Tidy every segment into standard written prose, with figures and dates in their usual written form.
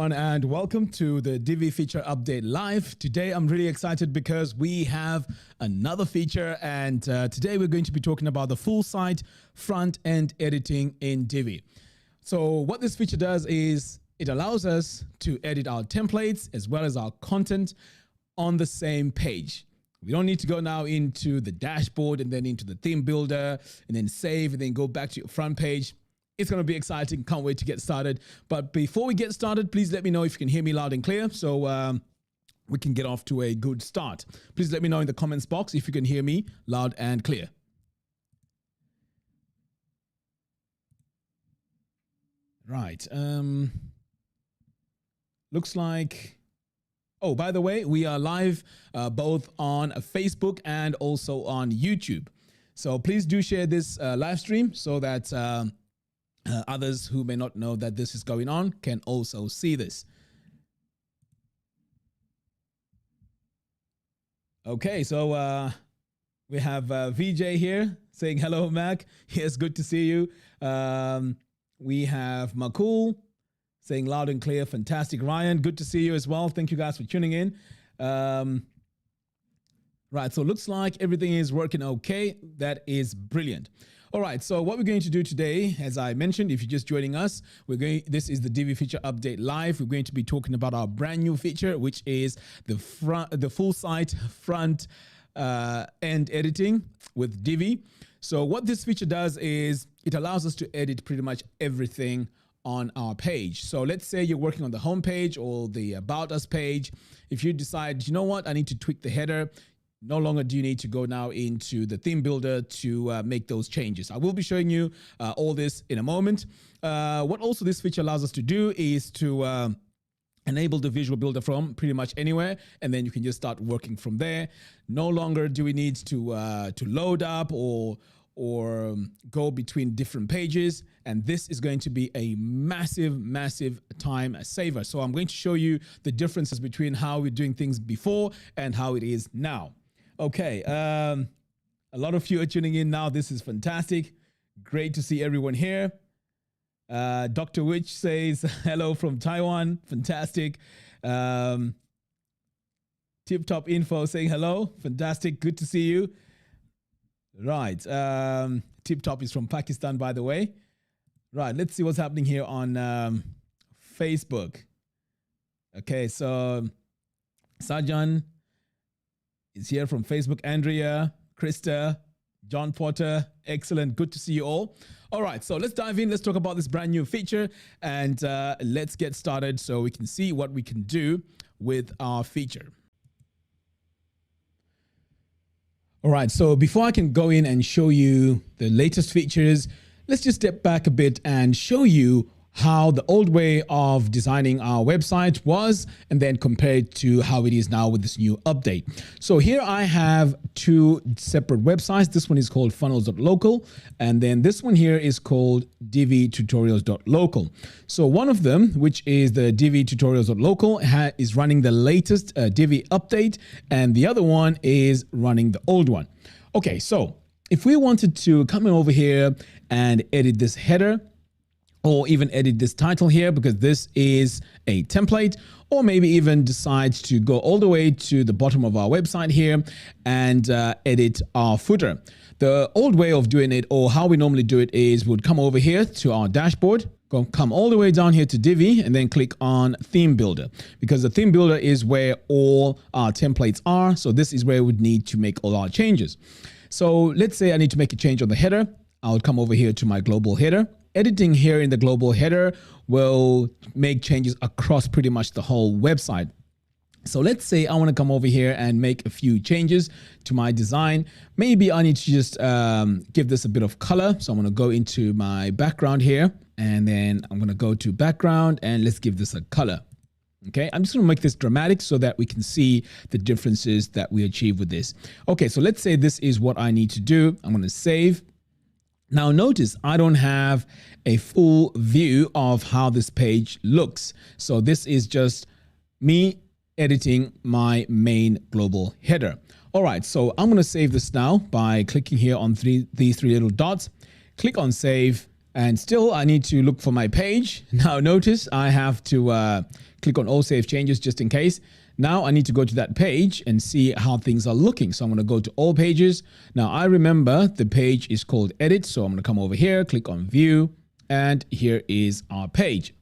everyone, and welcome to the Divi feature update live. Today I'm really excited because we have another feature, and today we're going to be talking about the full site front end editing in Divi. So what this feature does is it allows us to edit our templates as well as our content on the same page. We don't need to go now into the dashboard and then into the theme builder and then save and then go back to your front page. It's going to be exciting. Can't wait to get started. But before we get started, please let me know if you can hear me loud and clear so we can get off to a good start. Please let me know in the comments box if you can hear me loud and clear. Right. Looks like... Oh, by the way, we are live both on Facebook and also on YouTube. So please do share this live stream so that others who may not know that this is going on can also see this. Okay, so we have VJ here saying hello, Mac. Yes, good to see you. We have Makul saying loud and clear. Fantastic. Ryan, good to see you as well. Thank you guys for tuning in. Right, so looks like everything is working okay. That is brilliant. All right, so what we're going to do today, as I mentioned, if you're just joining us, this is the Divi feature update live. We're going to be talking about our brand new feature, which is the full site front end editing with Divi. So what this feature does is it allows us to edit pretty much everything on our page. So let's say you're working on the home page or the About Us page. If you decide, you know what, I need to tweak the header, no longer do you need to go now into the theme builder to make those changes. I will be showing you all this in a moment. What also this feature allows us to do is to enable the visual builder from pretty much anywhere, and then you can just start working from there. No longer do we need to load up or go between different pages, and this is going to be a massive time saver. So I'm going to show you the differences between how we're doing things before and how it is now. Okay, a lot of you are tuning in now. This is fantastic. Great to see everyone here. Dr. Witch says hello from Taiwan. Fantastic. Tip Top Info saying hello. Fantastic. Good to see you. Right. Tip Top is from Pakistan, by the way. Right. Let's see what's happening here on Facebook. Okay. So Sajan is here from Facebook. Andrea, Krista, John Potter. Excellent. Good to see you all. All right. So let's dive in. Let's talk about this brand new feature and let's get started so we can see what we can do with our feature. All right, so before I can go in and show you the latest features, let's just step back a bit and show you how the old way of designing our website was and then compare it to how it is now with this new update. So here I have two separate websites. This one is called funnels.local, and then this one here is called divitutorials.local. So one of them, which is the divitutorials.local, is running the latest Divi update, and the other one is running the old one. Okay, so if we wanted to come in over here and edit this header, or even edit this title here because this is a template, or maybe even decide to go all the way to the bottom of our website here and edit our footer. The old way of doing it, or how we normally do it, is we'd come over here to our dashboard, come all the way down here to Divi, and then click on Theme Builder, because the Theme Builder is where all our templates are. So this is where we'd need to make all our changes. So let's say I need to make a change on the header. I would come over here to my global header. Editing here in the global header will make changes across pretty much the whole website. So let's say I want to come over here and make a few changes to my design. Maybe I need to just give this a bit of color. So I'm going to go into my background here, and then I'm going to go to background, and let's give this a color. Okay, I'm just going to make this dramatic so that we can see the differences that we achieve with this. Okay, so let's say this is what I need to do. I'm going to save. Now notice I don't have a full view of how this page looks. So this is just me editing my main global header. All right, so I'm going to save this now by clicking here on these three little dots. Click on save, And still, I need to look for my page. Now, notice I have to click on all save changes just in case. Now, I need to go to that page and see how things are looking. So I'm going to go to all pages. Now, I remember the page is called edit. So I'm going to come over here, click on view, and here is our page.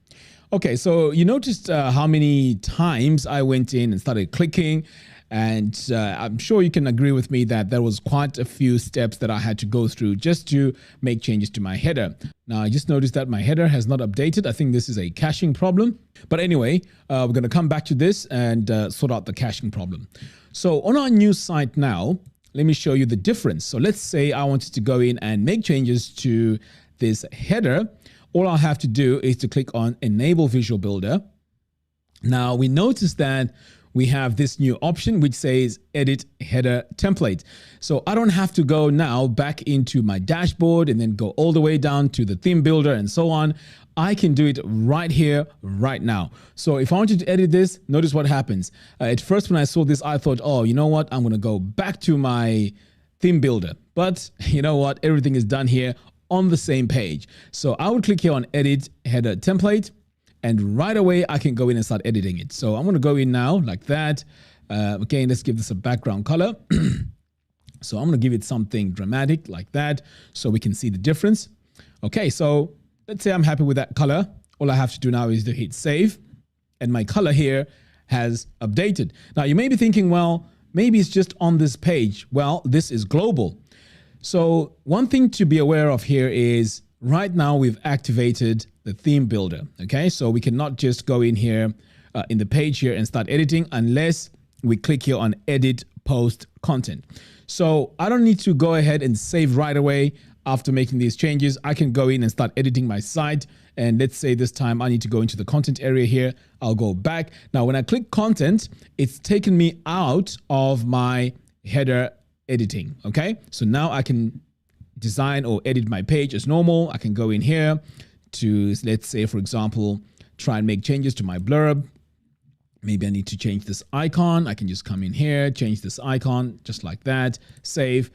Okay, so you noticed how many times I went in and started clicking. And I'm sure you can agree with me that there was quite a few steps that I had to go through just to make changes to my header. Now, I just noticed that my header has not updated. I think this is a caching problem. But anyway, we're going to come back to this and sort out the caching problem. So on our new site now, let me show you the difference. So let's say I wanted to go in and make changes to this header. All I'll have to do is to click on Enable Visual Builder. Now, we notice that we have this new option which says edit header template. So I don't have to go now back into my dashboard and then go all the way down to the theme builder and so on. I can do it right here, right now. So if I wanted to edit this, notice what happens. At first, when I saw this, I thought, oh, you know what? I'm going to go back to my theme builder. But you know what? Everything is done here on the same page. So I would click here on edit header template. And right away, I can go in and start editing it. So I'm going to go in now like that. Okay, let's give this a background color. So I'm going to give it something dramatic like that so we can see the difference. Okay, so let's say I'm happy with that color. All I have to do now is to hit save. And my color here has updated. Now, you may be thinking, well, maybe it's just on this page. Well, this is global. So one thing to be aware of here is right now we've activated the theme builder. Okay, so we cannot just go in here in the page here and start editing unless we click here on edit post content. So I don't need to go ahead and save right away after making these changes. I can go in and start editing my site. And let's say this time I need to go into the content area here. I'll go back. Now, when I click content, it's taken me out of my header editing. Okay, so now I can design or edit my page as normal. I can go in here to, let's say, for example, try and make changes to my blurb. Maybe I need to change this icon. I can just come in here, change this icon just like that, save.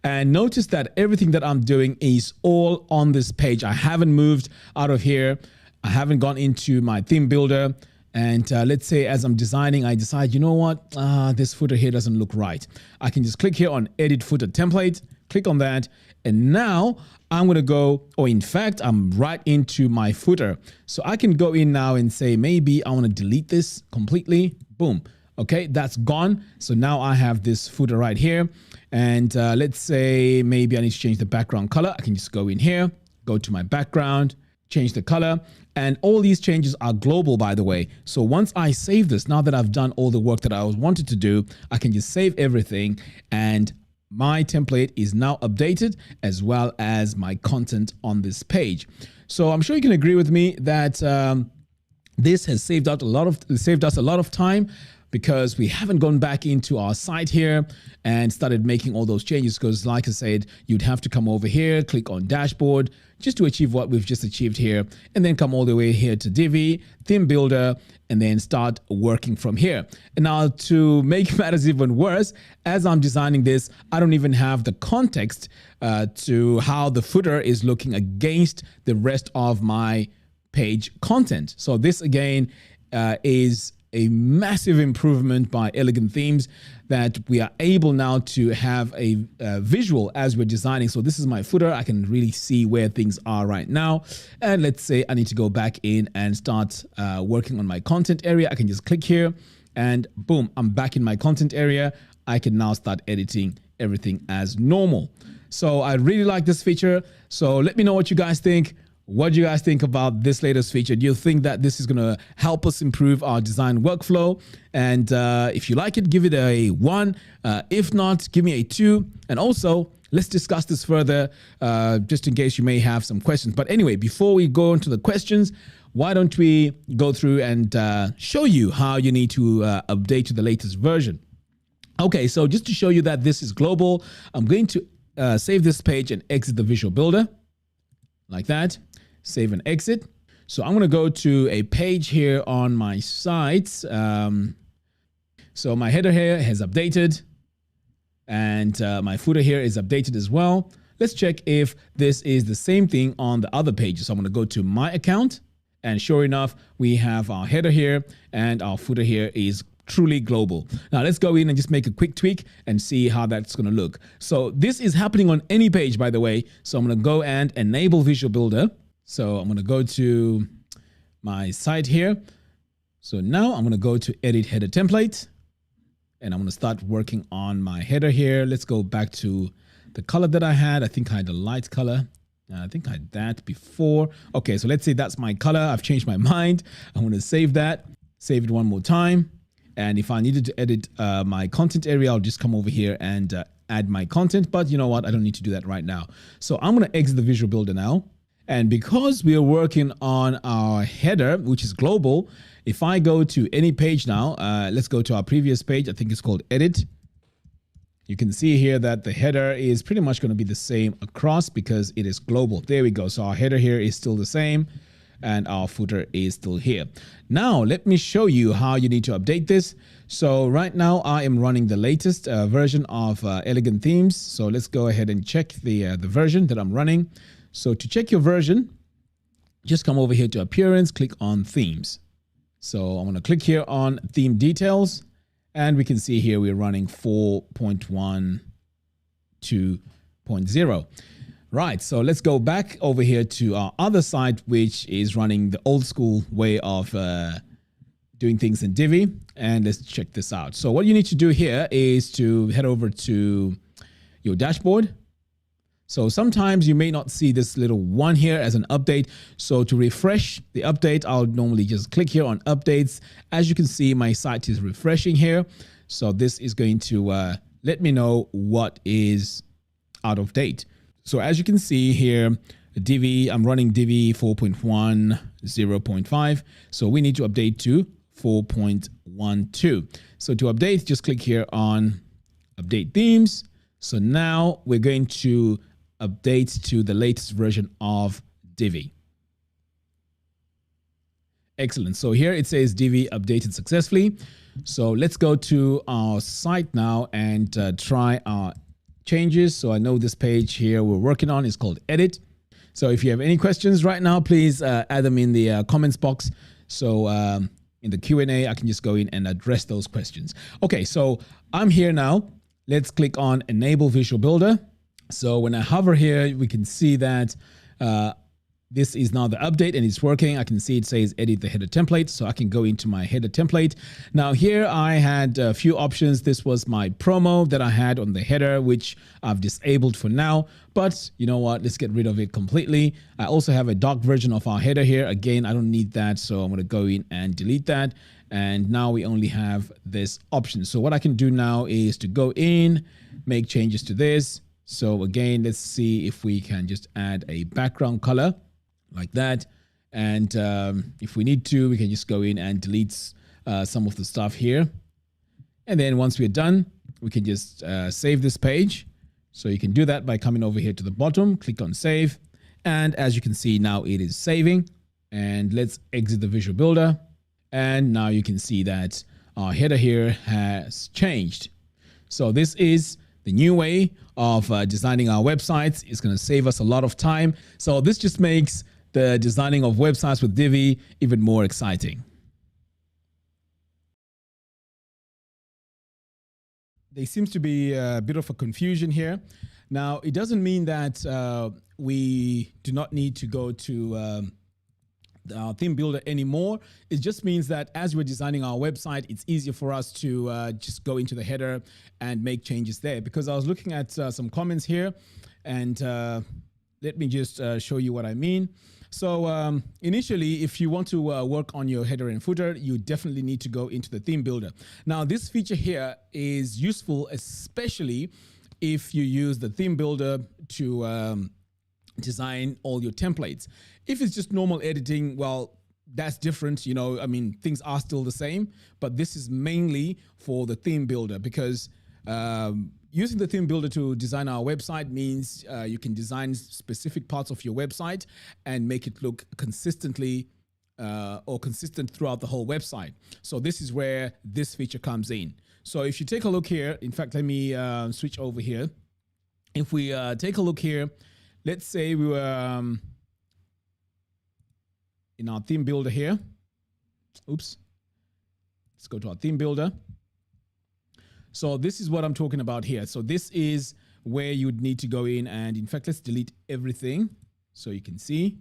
And notice that everything that I'm doing is all on this page. I haven't moved out of here. I haven't gone into my theme builder. And let's say as I'm designing, I decide, you know what, this footer here doesn't look right. I can just click here on edit footer template, click on that. And now I'm going to go, or in fact, I'm right into my footer. So I can go in now and say, maybe I want to delete this completely. Boom. Okay, that's gone. So now I have this footer right here. And let's say maybe I need to change the background color. I can just go in here, go to my background, change the color. And all these changes are global, by the way. So once I save this, now that I've done all the work that I wanted to do, I can just save everything and my template is now updated as well as my content on this page. So I'm sure you can agree with me that this has saved us a lot of time because we haven't gone back into our site here and started making all those changes. Because like I said, you'd have to come over here, click on dashboard just to achieve what we've just achieved here, and then come all the way here to Divi, theme builder, and then start working from here. And now to make matters even worse, as I'm designing this, I don't even have the context to how the footer is looking against the rest of my page content. So this again is a massive improvement by Elegant Themes that we are able now to have a visual as we're designing. So this is my footer. I can really see where things are right now. And let's say I need to go back in and start working on my content area. I can just click here and boom, I'm back in my content area. I can now start editing everything as normal. So I really like this feature. So let me know what you guys think. What do you guys think about this latest feature? Do you think that this is going to help us improve our design workflow? And if you like it, give it a 1. If not, give me a 2. And also, let's discuss this further, just in case you may have some questions. But anyway, before we go into the questions, why don't we go through and show you how you need to update to the latest version? Okay, so just to show you that this is global, I'm going to save this page and exit the Visual Builder like that. Save and exit. So I'm going to go to a page here on my site. So my header here has updated and my footer here is updated as well. let's check if this is the same thing on the other pages. So I'm going to go to my account, and sure enough, we have our header here and our footer here is truly global. Now let's go in and just make a quick tweak and see how that's going to look. So this is happening on any page, by the way. So I'm going to go and enable Visual Builder. So I'm going to go to my site here. So now I'm going to go to edit header template, and I'm going to start working on my header here. Let's go back to the color that I had. I think I had a light color. I think I had that before. Okay, so let's say that's my color. I've changed my mind. I'm going to save that, save it one more time. And if I needed to edit my content area, I'll just come over here and add my content. But you know what? I don't need to do that right now. So I'm going to exit the Visual Builder now. And because we are working on our header, which is global, if I go to any page now, let's go to our previous page. I think it's called Edit. You can see here that the header is pretty much going to be the same across because it is global. There we go. So our header here is still the same, and our footer is still here. Now, let me show you how you need to update this. So right now I am running the latest version of Elegant Themes. So let's go ahead and check the version that I'm running. So to check your version, just come over here to Appearance, click on Themes. So I'm going to click here on Theme Details, and we can see here we're running 4.12.0. Right, so let's go back over here to our other site, which is running the old school way of doing things in Divi. And let's check this out. So what you need to do here is to head over to your dashboard. So sometimes you may not see this little one here as an update. So to refresh the update, I'll normally just click here on updates. As you can see, my site is refreshing here. So this is going to let me know what is out of date. So as you can see here, Divi, I'm running Divi 4.10.5. So we need to update to 4.12. So to update, just click here on Update Themes. So now we're going to update to the latest version of Divi. Excellent. So here it says Divi updated successfully. So let's go to our site now and try our changes. So I know this page here we're working on is called Edit. So if you have any questions right now, please add them in the comments box. So in the Q&A, I can just go in and address those questions. Okay, so I'm here now. Let's click on Enable Visual Builder. So when I hover here, we can see that this is now the update and it's working. I can see it says edit the header template. So I can go into my header template. Now here I had a few options. This was my promo that I had on the header, which I've disabled for now. But you know what? Let's get rid of it completely. I also have a doc version of our header here. Again, I don't need that. So I'm going to go in and delete that. And now we only have this option. So what I can do now is to go in, make changes to this. So again, let's see if we can just add a background color like that. And if we need to, we can just go in and delete some of the stuff here. And then once we're done, we can just save this page. So you can do that by coming over here to the bottom, click on save. And as you can see, now it is saving. And let's exit the Visual Builder. And now you can see that our header here has changed. So this is the new way of designing our websites. It's going to save us a lot of time. So this just makes the designing of websites with Divi even more exciting. There seems to be a bit of a confusion here. Now, it doesn't mean that we do not need to go to our theme builder anymore. It just means that as we're designing our website, it's easier for us to just go into the header and make changes there. Because I was looking at some comments here, and let me just show you what I mean. So initially, if you want to work on your header and footer, you definitely need to go into the theme builder. Now, this feature here is useful, especially if you use the theme builder to design all your templates. If it's just normal editing, well, that's different. You know, I mean, things are still the same, but this is mainly for the theme builder because using the theme builder to design our website means you can design specific parts of your website and make it look consistently or consistent throughout the whole website. So this is where this feature comes in. So if you take a look here, in fact, let me switch over here if we take a look here, let's say we were in our theme builder here. Oops. Let's go to our theme builder. So this is what I'm talking about here. So this is where you would need to go in fact, let's delete everything so you can see.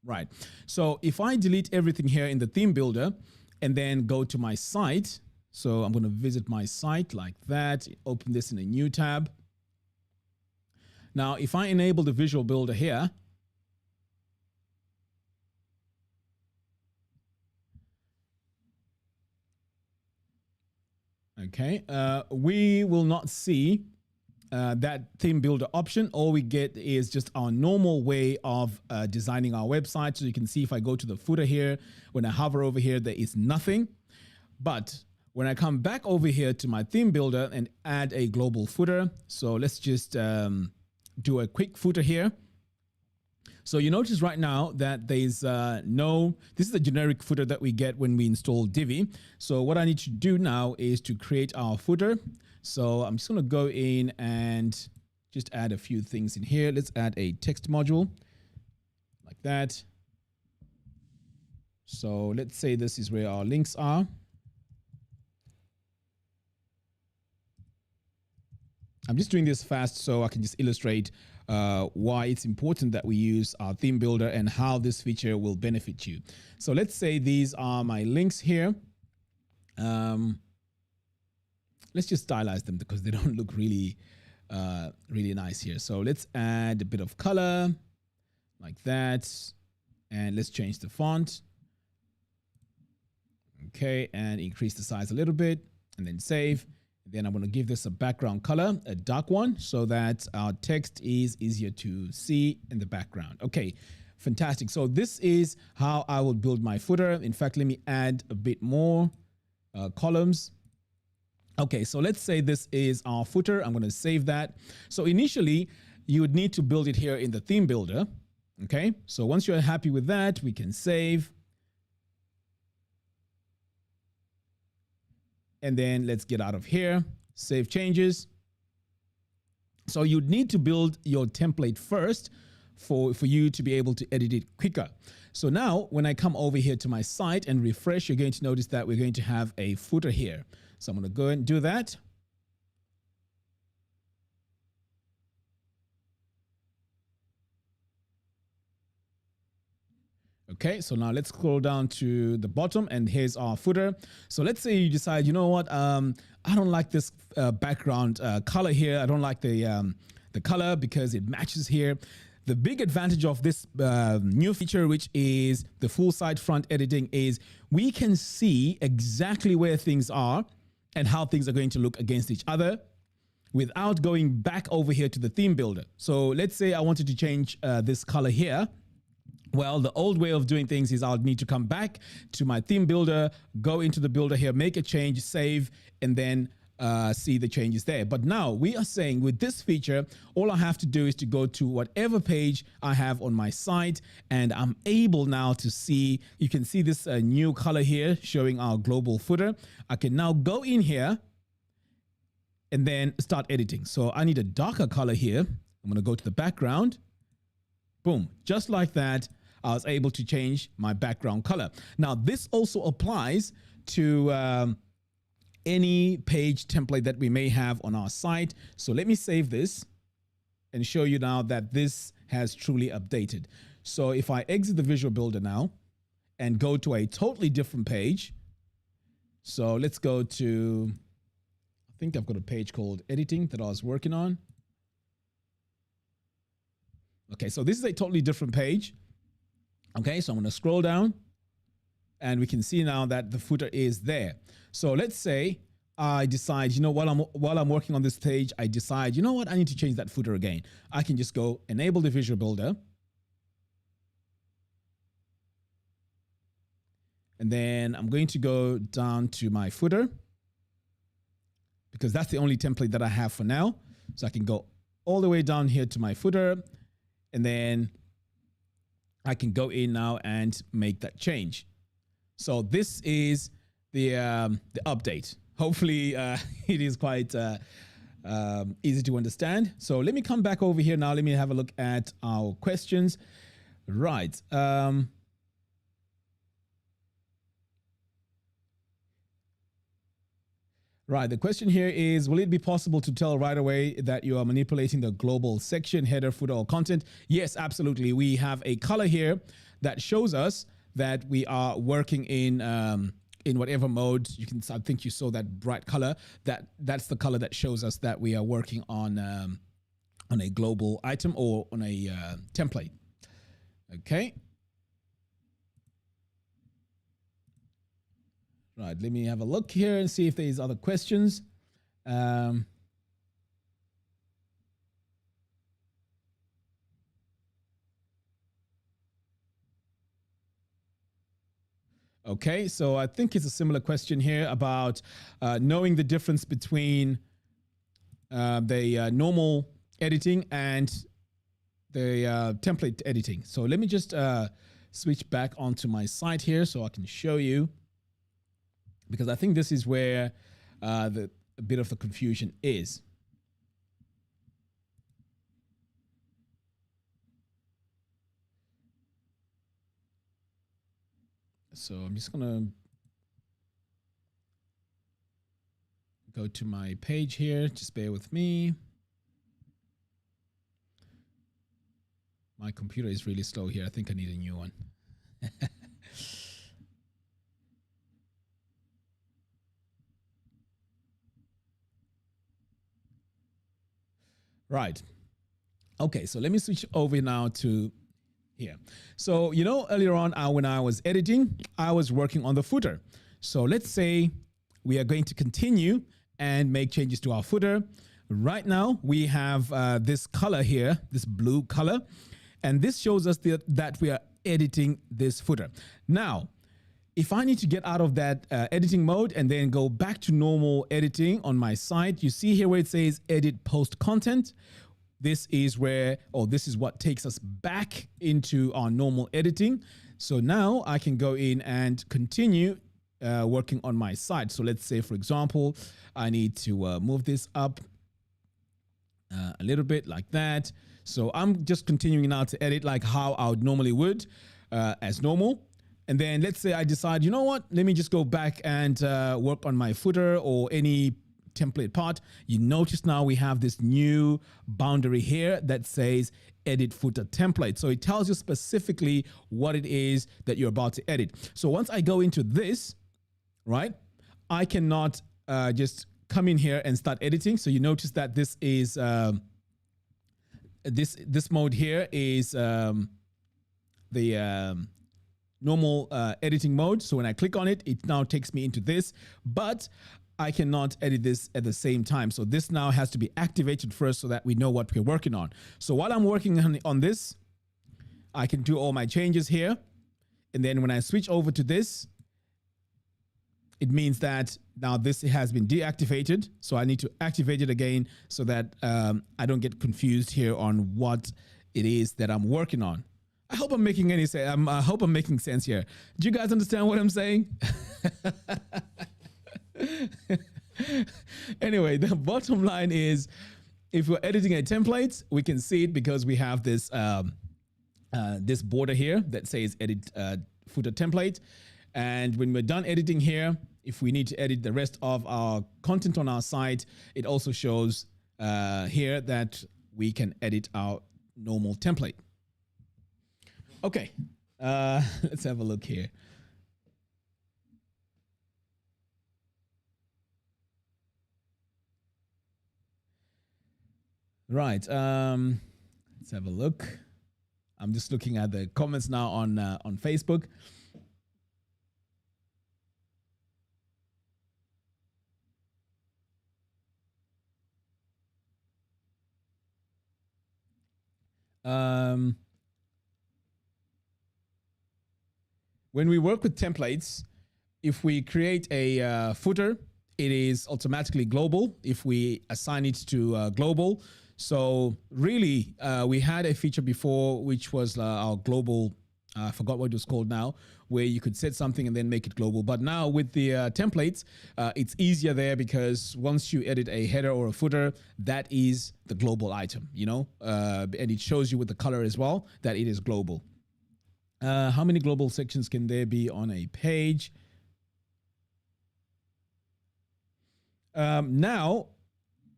Right. So if I delete everything here in the theme builder and then go to my site, so I'm going to visit my site like that, open this in a new tab. Now, if I enable the visual builder here, okay, we will not see that theme builder option. All we get is just our normal way of designing our website. So you can see if I go to the footer here, when I hover over here, there is nothing. But when I come back over here to my theme builder and add a global footer, so let's just do a quick footer here. So you notice right now that there's this is the generic footer that we get when we install Divi. So what I need to do now is to create our footer. So I'm just going to go in and just add a few things in here. Let's add a text module like that. So let's say this is where our links are. I'm just doing this fast so I can just illustrate why it's important that we use our theme builder and how this feature will benefit you. So let's say these are my links here. Let's just stylize them because they don't look really, really nice here. So let's add a bit of color like that. And let's change the font. Okay, and increase the size a little bit and then save. Then I'm going to give this a background color, a dark one, so that our text is easier to see in the background. Okay, fantastic. So this is how I will build my footer. In fact, let me add a bit more columns. Okay, so let's say this is our footer. I'm going to save that. So initially, you would need to build it here in the theme builder. Okay, so once you're happy with that, we can save. And then let's get out of here, save changes. So you'd need to build your template first for you to be able to edit it quicker. So now when I come over here to my site and refresh, you're going to notice that we're going to have a footer here. So I'm going to go and do that. Okay, so now let's scroll down to the bottom and here's our footer. So let's say you decide, you know what, I don't like this background color here. I don't like the color because it matches here. The big advantage of this new feature, which is the full site front editing, is we can see exactly where things are and how things are going to look against each other without going back over here to the theme builder. So let's say I wanted to change this color here. Well, the old way of doing things is I'll need to come back to my theme builder, go into the builder here, make a change, save, and then see the changes there. But now we are saying with this feature, all I have to do is to go to whatever page I have on my site, and I'm able now to see, you can see this new color here showing our global footer. I can now go in here and then start editing. So I need a darker color here. I'm going to go to the background. Boom, just like that. I was able to change my background color. Now, this also applies to any page template that we may have on our site. So let me save this and show you now that this has truly updated. So if I exit the Visual Builder now and go to a totally different page. So let's go to, I think I've got a page called Editing that I was working on. Okay, so this is a totally different page. Okay, so I'm going to scroll down and we can see now that the footer is there. So let's say I decide, you know, while I'm working on this page, I decide, you know what, I need to change that footer again. I can just go enable the Visual Builder. And then I'm going to go down to my footer because that's the only template that I have for now. So I can go all the way down here to my footer. And then I can go in now and make that change. So this is the update. Hopefully it is quite easy to understand. So let me come back over here now. Let me have a look at our questions. Right. Right. The question here is, will it be possible to tell right away that you are manipulating the global section, header, footer, or content? Yes, absolutely. We have a color here that shows us that we are working in whatever mode. You can, I think you saw that bright color. That's the color that shows us that we are working on a global item or on a template. Okay. Right, let me have a look here and see if there's other questions. Okay, so I think it's a similar question here about knowing the difference between the normal editing and the template editing. So let me just switch back onto my site here so I can show you, because I think this is where a bit of the confusion is. So I'm just going to go to my page here. Just bear with me. My computer is really slow here. I think I need a new one. Right. Okay, so let me switch over now to here. So, you know, earlier on when I was editing, I was working on the footer. So let's say we are going to continue and make changes to our footer. Right now, we have this color here, this blue color, and this shows us that we are editing this footer. Now, if I need to get out of that editing mode and then go back to normal editing on my site, you see here where it says edit post content. This is where, or this is what takes us back into our normal editing. So now I can go in and continue working on my site. So let's say, for example, I need to move this up a little bit like that. So I'm just continuing now to edit like how I would normally would as normal. And then let's say I decide, you know what, let me just go back and work on my footer or any template part. You notice now we have this new boundary here that says edit footer template. So it tells you specifically what it is that you're about to edit. So once I go into this, right, I cannot just come in here and start editing. So you notice that this is this mode here is the normal editing mode. So when I click on it, it now takes me into this, but I cannot edit this at the same time. So this now has to be activated first so that we know what we're working on. So while I'm working on this, I can do all my changes here. And then when I switch over to this, it means that now this has been deactivated. So I need to activate it again so that I don't get confused here on what it is that I'm working on. I hope I'm making any sense. I hope I'm making sense here. Do you guys understand what I'm saying? Anyway, the bottom line is, if we're editing a template, we can see it because we have this this border here that says edit footer template. And when we're done editing here, if we need to edit the rest of our content on our site, it also shows here that we can edit our normal template. Okay, let's have a look here. Right, let's have a look. I'm just looking at the comments now on Facebook. When we work with templates, if we create a footer, it is automatically global if we assign it to global. So really, we had a feature before, which was our global I forgot what it was called now, where you could set something and then make it global. But now with the templates, it's easier there because once you edit a header or a footer, that is the global item, and it shows you with the color as well that it is global. How many global sections can there be on a page? Now,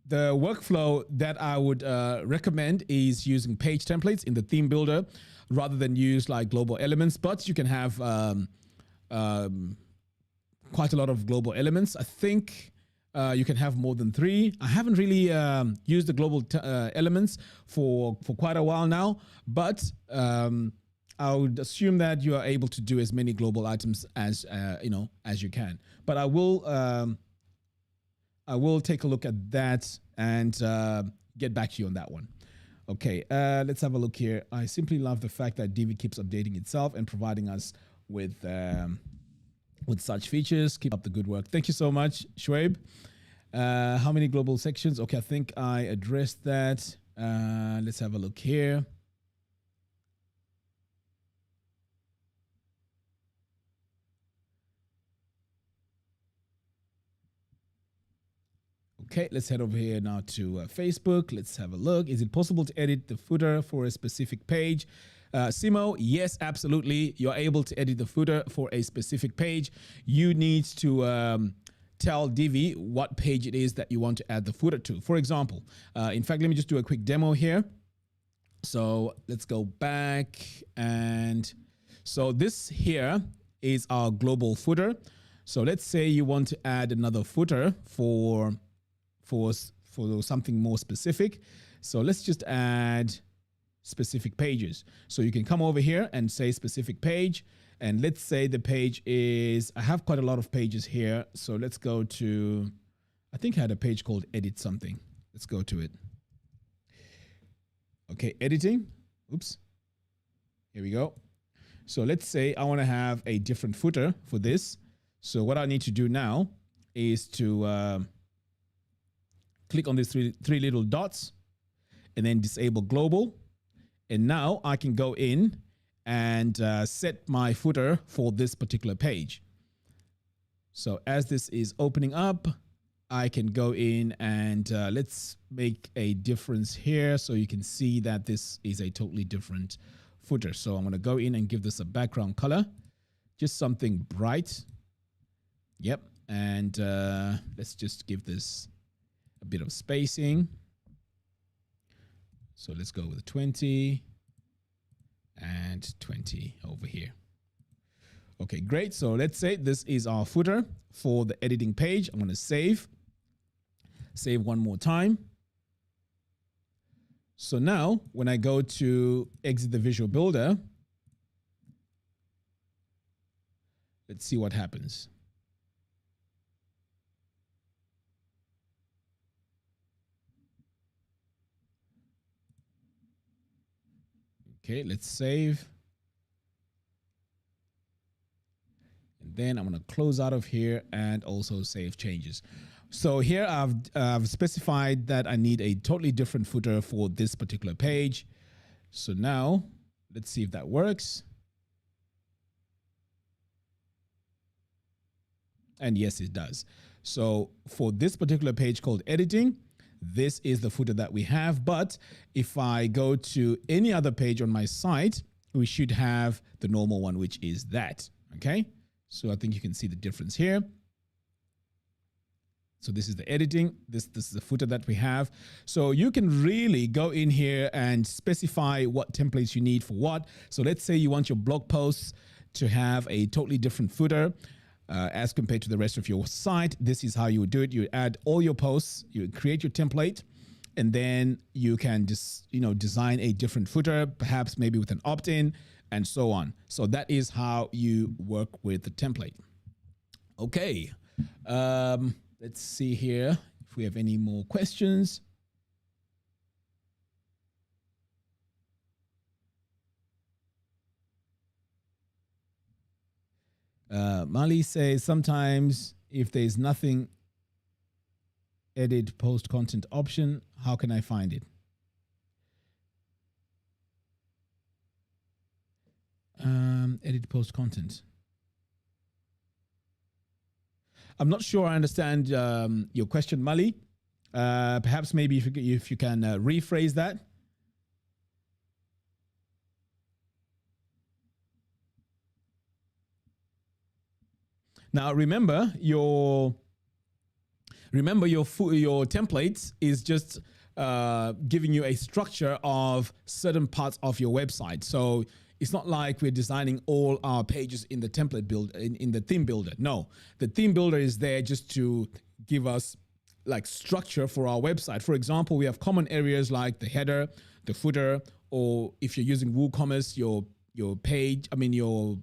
the workflow that I would recommend is using page templates in the theme builder rather than use like global elements. But you can have quite a lot of global elements. I think you can have more than 3. I haven't really used the global elements for quite a while now, but I would assume that you are able to do as many global items as as you can. But I will take a look at that and get back to you on that one. Okay, let's have a look here. I simply love the fact that Divi keeps updating itself and providing us with such features. Keep up the good work. Thank you so much, Shoaib. How many global sections? Okay, I think I addressed that. Let's have a look here. Okay, let's head over here now to Facebook. Let's have a look. Is it possible to edit the footer for a specific page? Simo, yes, absolutely. You're able to edit the footer for a specific page. You need to tell Divi what page it is that you want to add the footer to. For example, in fact, let me just do a quick demo here. So let's go back. And so this here is our global footer. So let's say you want to add another footer for something more specific. So let's just add specific pages. So you can come over here and say specific page. And let's say the page is, I have quite a lot of pages here. So let's go to, I think I had a page called edit something. Let's go to it. Okay, editing. Oops. Here we go. So let's say I want to have a different footer for this. So what I need to do now is to click on these three little dots and then disable global. And now I can go in and set my footer for this particular page. So as this is opening up, I can go in and let's make a difference here so you can see that this is a totally different footer. So I'm going to go in and give this a background color, just something bright. Yep. And let's just give this a bit of spacing. So let's go with 20 and 20 over here. Okay, great. So let's say this is our footer for the editing page. I'm going to save one more time. So now when I go to exit the visual builder, let's see what happens. Okay, let's save. And then I'm going to close out of here and also save changes. So here I've specified that I need a totally different footer for this particular page. So now let's see if that works. And yes, it does. So for this particular page called editing, this is the footer that we have. But if I go to any other page on my site, we should have the normal one, which is that. Okay. So I think you can see the difference here. So this is the editing. This is the footer that we have. So you can really go in here and specify what templates you need for what. So let's say you want your blog posts to have a totally different footer as compared to the rest of your site. This is how you would do it. You add all your posts, you create your template, and then you can just, design a different footer, perhaps maybe with an opt-in and so on. So that is how you work with the template. Okay. Let's see here if we have any more questions. Mali says sometimes if there's nothing edit post content option, how can I find it? Edit post content. I'm not sure I understand your question, Mali. Perhaps maybe if you can rephrase that. Now remember your templates is just giving you a structure of certain parts of your website. So it's not like we're designing all our pages in the template build in the theme builder. No, the theme builder is there just to give us like structure for our website. For example, we have common areas like the header, the footer, or if you're using WooCommerce, your page. I mean your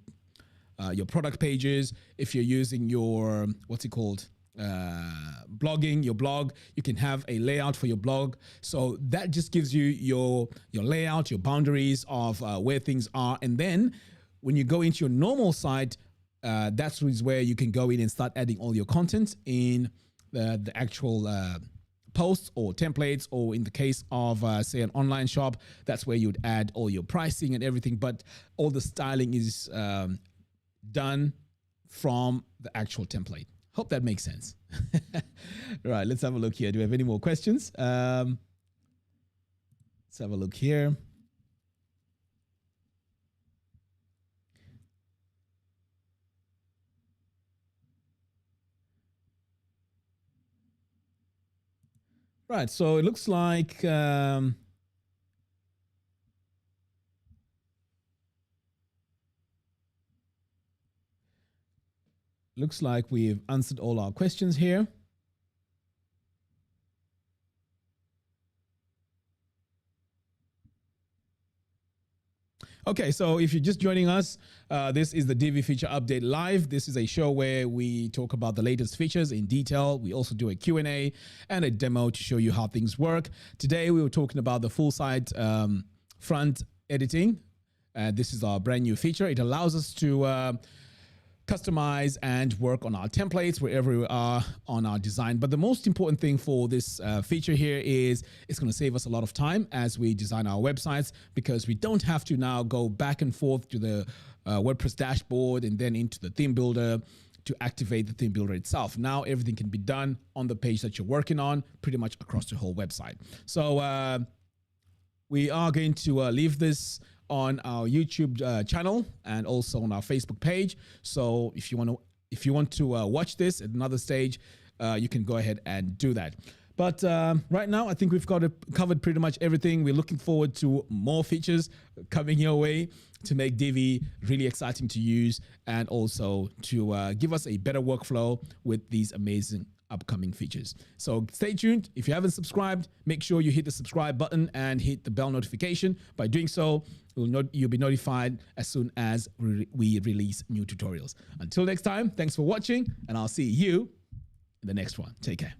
product pages. If you're using your what's it called? Blogging, your blog, you can have a layout for your blog. So that just gives you your layout, your boundaries of where things are. And then when you go into your normal site, that's where you can go in and start adding all your content in the actual posts or templates, or in the case of say an online shop, that's where you'd add all your pricing and everything. But all the styling is done from the actual template. Hope that makes sense. Right, let's have a look here. Do we have any more questions? Let's have a look here. Right, so it looks like we've answered all our questions here. Okay, so if you're just joining us, this is the Divi Feature Update Live. This is a show where we talk about the latest features in detail. We also do a Q&A and a demo to show you how things work. Today, we were talking about the full site front editing. This is our brand new feature. It allows us to customize and work on our templates wherever we are on our design. But the most important thing for this feature here is it's going to save us a lot of time as we design our websites, because we don't have to now go back and forth to the WordPress dashboard and then into the theme builder to activate the theme builder itself. Now everything can be done on the page that you're working on, pretty much across the whole website. So we are going to leave this on our YouTube channel and also on our Facebook page. So if you want to watch this at another stage, you can go ahead and do that. But right now, I think we've covered pretty much everything. We're looking forward to more features coming your way to make Divi really exciting to use, and also to give us a better workflow with these amazing upcoming features. So stay tuned. If you haven't subscribed, make sure you hit the subscribe button and hit the bell notification. By doing so, you'll be notified as soon as we release new tutorials. Until next time, thanks for watching, and I'll see you in the next one. Take care.